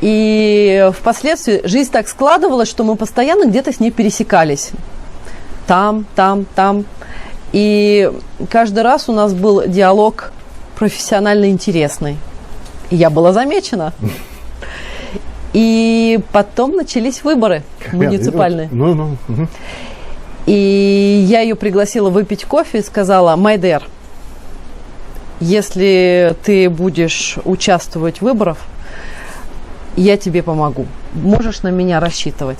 И впоследствии жизнь так складывалась, что мы постоянно где-то с ней пересекались. Там. И каждый раз у нас был диалог профессионально интересный. И я была замечена. И потом начались выборы муниципальные. И я ее пригласила выпить кофе и сказала: Майдер, если ты будешь участвовать в выборах, я тебе помогу. Можешь на меня рассчитывать.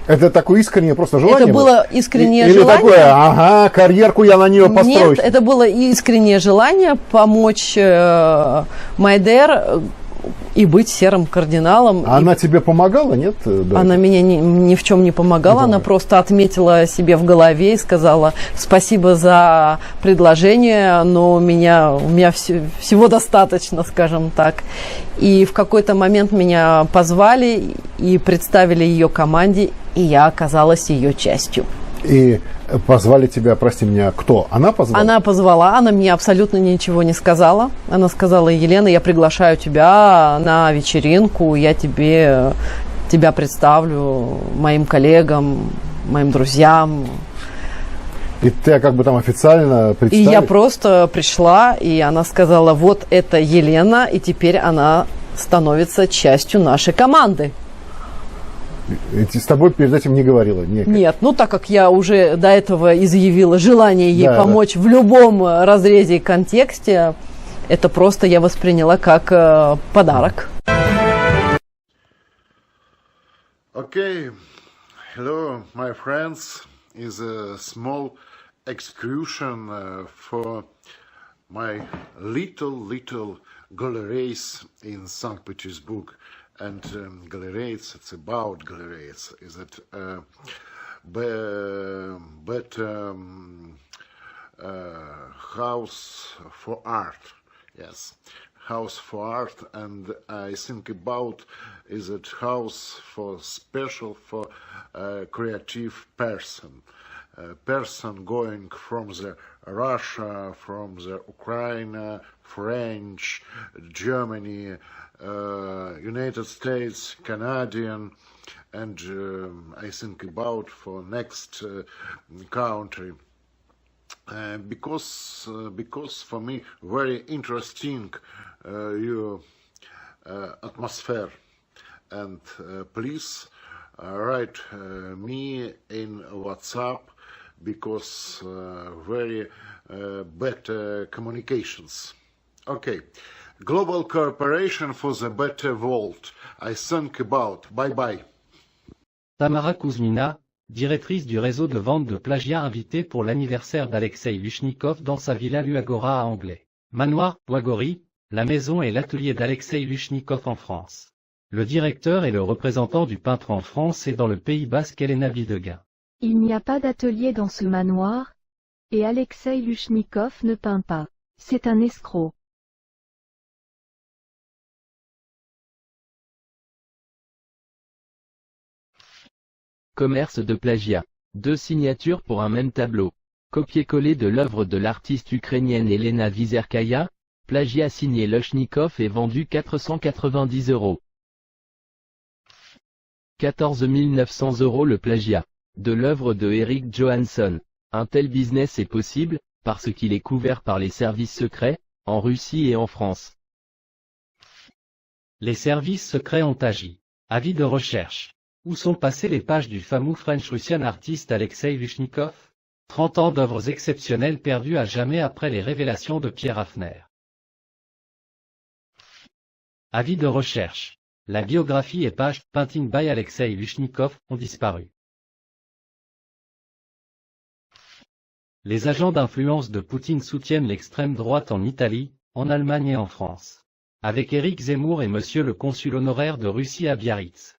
Это такое искреннее просто желание? Это было искреннее желание. Или такое, карьерку я на нее построю? Нет, это было искреннее желание помочь Майдер и быть серым кардиналом. Она тебе помогала, нет? Она меня ни в чем не помогала, она просто отметила себе в голове и сказала: спасибо за предложение, но у меня всего достаточно, скажем так. И в какой-то момент меня позвали и представили ее команде, и я оказалась ее частью. И позвали тебя, прости меня, кто? Она позвала? Она позвала, она мне абсолютно ничего не сказала. Она сказала: Елена, я приглашаю тебя на вечеринку, я тебя представлю моим коллегам, моим друзьям. И ты как бы там официально представили? И я просто пришла, и она сказала: вот это Елена, и теперь она становится частью нашей команды. И с тобой перед этим не говорила? Нет, ну так как я уже до этого изъявила желание ей помочь в любом разрезе и контексте, это просто я восприняла как подарок. Окей. Hello, my friends. Is a small excursion for my little galleries in St. Petersburg. And galleries, it's about galleries. Is it house for art? Yes, house for art. And I think about is it house for special for creative person. Person going from the Russia, from the Ukraine, French, Germany, United States, Canadian, and I think about for next country. Because for me very interesting your atmosphere, and please write me in WhatsApp because very better communications. Okay, Global Cooperation for the Better World. I think about. Bye bye. Tamara Kuzmina, directrice du réseau de vente de plagiat, invitée pour l'anniversaire d'Alexei Lushnikov dans sa villa Luagora à Anglais. Manoir, Ouagori, la maison et l'atelier d'Alexei Lushnikov en France. Le directeur et le représentant du peintre en France et dans le Pays Basque Elena Videgain. Il n'y a pas d'atelier dans ce manoir, et Alexei Lushnikov ne peint pas. C'est un escroc. Commerce de plagiat. 2 signatures pour un même tableau. Copier-coller de l'œuvre de l'artiste ukrainienne Elena Vizerkaya, plagiat signé Lushnikov et vendu 490 €. 14 900 € le plagiat. De l'œuvre de Eric Johansson. Un tel business est possible, parce qu'il est couvert par les services secrets, en Russie et en France. Les services secrets ont agi. Avis de recherche. Où sont passées les pages du fameux French-Russian artiste Alexei Lushnikov? 30 ans d'œuvres exceptionnelles perdues à jamais après les révélations de Pierre Haffner. Avis de recherche. La biographie et page « Painting by Alexei Lushnikov » ont disparu. Les agents d'influence de Poutine soutiennent l'extrême droite en Italie, en Allemagne et en France. Avec Éric Zemmour et monsieur le consul honoraire de Russie à Biarritz.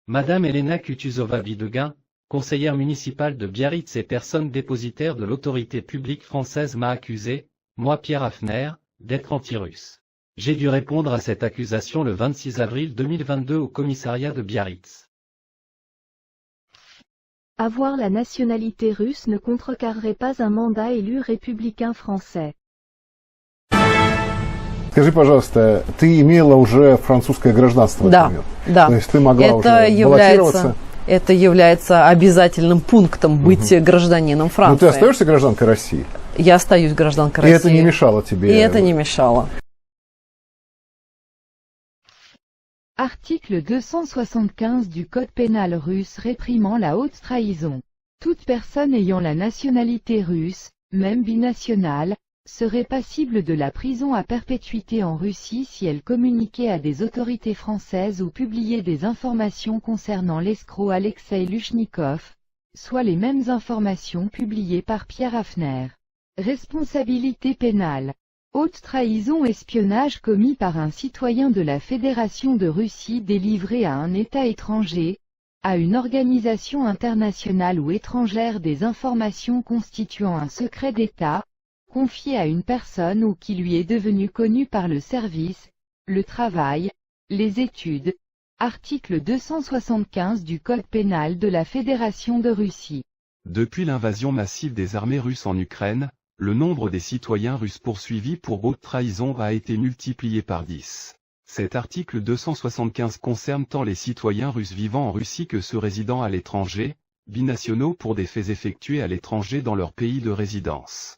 Madame Elena Kutuzova-Videgain, conseillère municipale de Biarritz et personne dépositaire de l'autorité publique française m'a accusé, moi Pierre Haffner, d'être anti-russe. J'ai dû répondre à cette accusation le 26 avril 2022 au commissariat de Biarritz. Avoir la nationalité russe ne contrecarrerait pas un mandat élu républicain français. Скажи, пожалуйста, ты имела уже французское гражданство? Да, да. То есть ты могла уже баллотироваться? Это является обязательным пунктом быть гражданином Франции. Но ты остаешься гражданкой России? Я остаюсь гражданкой России. И это не мешало тебе? И это не мешало. Article 275 du Code pénal russe réprimant la haute trahison. Toute personne ayant la nationalité russe, même binationale, serait passible de la prison à perpétuité en Russie si elle communiquait à des autorités françaises ou publiait des informations concernant l'escroc Alexei Lushnikov, soit les mêmes informations publiées par Pierre Haffner. Responsabilité pénale. Haute trahison, espionnage commis par un citoyen de la Fédération de Russie délivré à un État étranger, à une organisation internationale ou étrangère des informations constituant un secret d'État, confié à une personne ou qui lui est devenu connu par le service, le travail, les études. Article 275 du Code pénal de la Fédération de Russie. Depuis l'invasion massive des armées russes en Ukraine, le nombre des citoyens russes poursuivis pour haute trahison a été multiplié par 10. Cet article 275 concerne tant les citoyens russes vivant en Russie que ceux résidant à l'étranger, binationaux pour des faits effectués à l'étranger dans leur pays de résidence.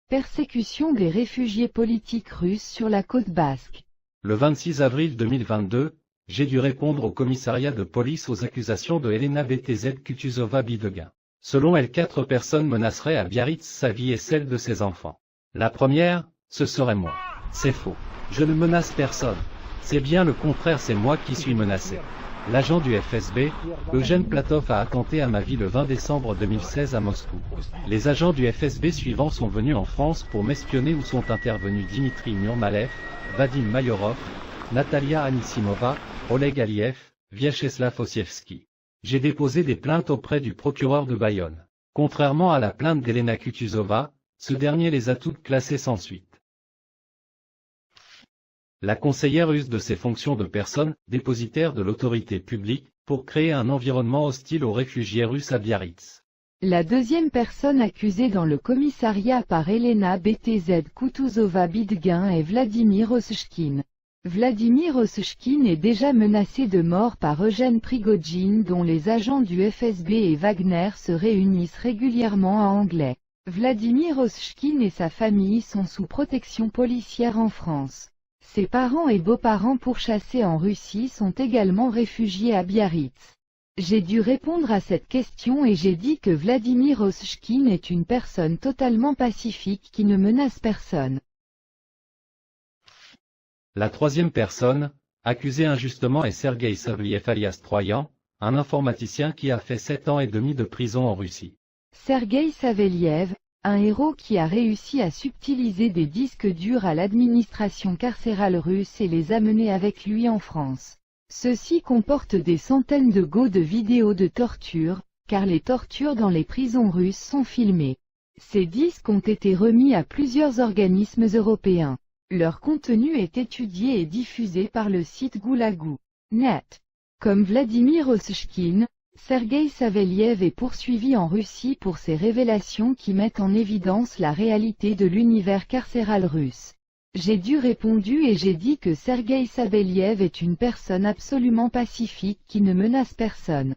Persécution des réfugiés politiques russes sur la côte basque. Le 26 avril 2022, j'ai dû répondre au commissariat de police aux accusations de Elena BTZ Kutuzova-Videgain. Selon elle, 4 personnes menaceraient à Biarritz sa vie et celle de ses enfants. La première, ce serait moi. C'est faux. Je ne menace personne. C'est bien le contraire, c'est moi qui suis menacé. L'agent du FSB, Eugène Platov a attenté à ma vie le 20 décembre 2016 à Moscou. Les agents du FSB suivants sont venus en France pour m'espionner où sont intervenus Dimitri Murmalev, Vadim Mayorov, Natalia Anisimova, Oleg Aliev, Vyacheslav Ossievski. J'ai déposé des plaintes auprès du procureur de Bayonne. Contrairement à la plainte d'Elena Kutuzova, ce dernier les a toutes classées sans suite. La conseillère use de ses fonctions de personne dépositaire de l'autorité publique pour créer un environnement hostile aux réfugiés russes à Biarritz. La deuxième personne accusée dans le commissariat par Elena BTZ Kutuzova-Bidguin est Vladimir Ossechkin. Vladimir Ossechkin est déjà menacé de mort par Eugène Prigojine dont les agents du FSB et Wagner se réunissent régulièrement à Anglet. Vladimir Ossechkin et sa famille sont sous protection policière en France. Ses parents et beaux-parents pourchassés en Russie sont également réfugiés à Biarritz. J'ai dû répondre à cette question et j'ai dit que Vladimir Ossechkin est une personne totalement pacifique qui ne menace personne. La troisième personne, accusée injustement est Sergueï Savliev alias Troyan, un informaticien qui a fait 7 ans et demi de prison en Russie. Sergueï Saveliev, un héros qui a réussi à subtiliser des disques durs à l'administration carcérale russe et les amener avec lui en France. Ceux-ci comportent des centaines de go de vidéos de torture, car les tortures dans les prisons russes sont filmées. Ces disques ont été remis à plusieurs organismes européens. Leur contenu est étudié et diffusé par le site Gulagou.net. Comme Vladimir Ossechkin, Sergueï Saveliev est poursuivi en Russie pour ses révélations qui mettent en évidence la réalité de l'univers carcéral russe. J'ai dû répondre et j'ai dit que Sergueï Saveliev est une personne absolument pacifique qui ne menace personne.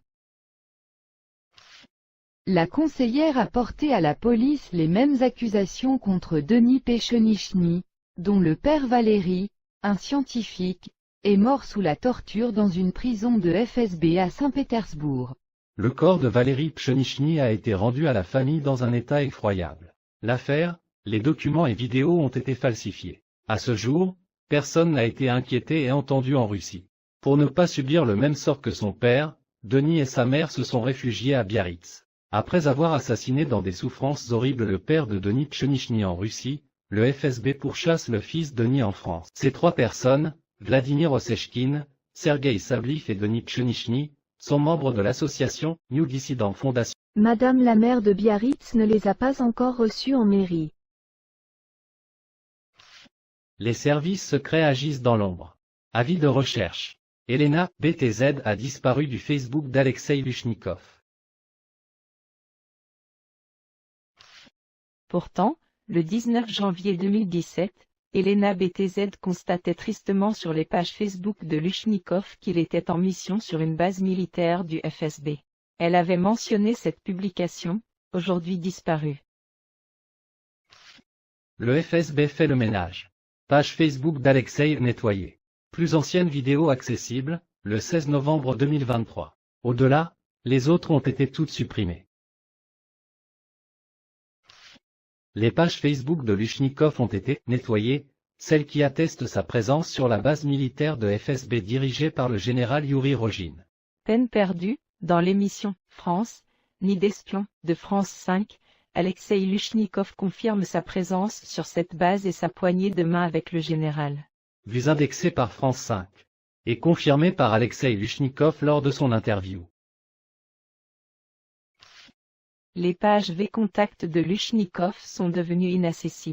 La conseillère a porté à la police les mêmes accusations contre Denis Pechenichny, dont le père Valéry, un scientifique, est mort sous la torture dans une prison de FSB à Saint-Pétersbourg. Le corps de Valéry Pchenichny a été rendu à la famille dans un état effroyable. L'affaire, les documents et vidéos ont été falsifiés. À ce jour, personne n'a été inquiété et entendu en Russie. Pour ne pas subir le même sort que son père, Denis et sa mère se sont réfugiés à Biarritz. Après avoir assassiné dans des souffrances horribles le père de Denis Pchenichny en Russie, le FSB pourchasse le fils Denis en France. Ces trois personnes, Vladimir Ossechkin, Sergueï Saveliev et Denis Pchenichny, sont membres de l'association New Dissident Foundation. Madame la maire de Biarritz ne les a pas encore reçus en mairie. Les services secrets agissent dans l'ombre. Avis de recherche. Elena BTZ a disparu du Facebook d'Alexei Lushnikov. Pourtant, le 19 janvier 2017, Elena BTZ constatait tristement sur les pages Facebook de Lushnikov qu'il était en mission sur une base militaire du FSB. Elle avait mentionné cette publication, aujourd'hui disparue. Le FSB fait le ménage. Page Facebook d'Alexei nettoyée. Plus ancienne vidéo accessible, le 16 novembre 2023. Au-delà, les autres ont été toutes supprimées. Les pages Facebook de Lushnikov ont été nettoyées, celles qui attestent sa présence sur la base militaire de FSB dirigée par le général Yuri Rogine. Peine perdue, dans l'émission « France, Nid d'espion » de France 5, Alexei Lushnikov confirme sa présence sur cette base et sa poignée de main avec le général. Vues indexées par France 5. Et confirmées par Alexei Lushnikov lors de son interview. Les pages V-Contact de Lushnikov sont devenues inaccessibles.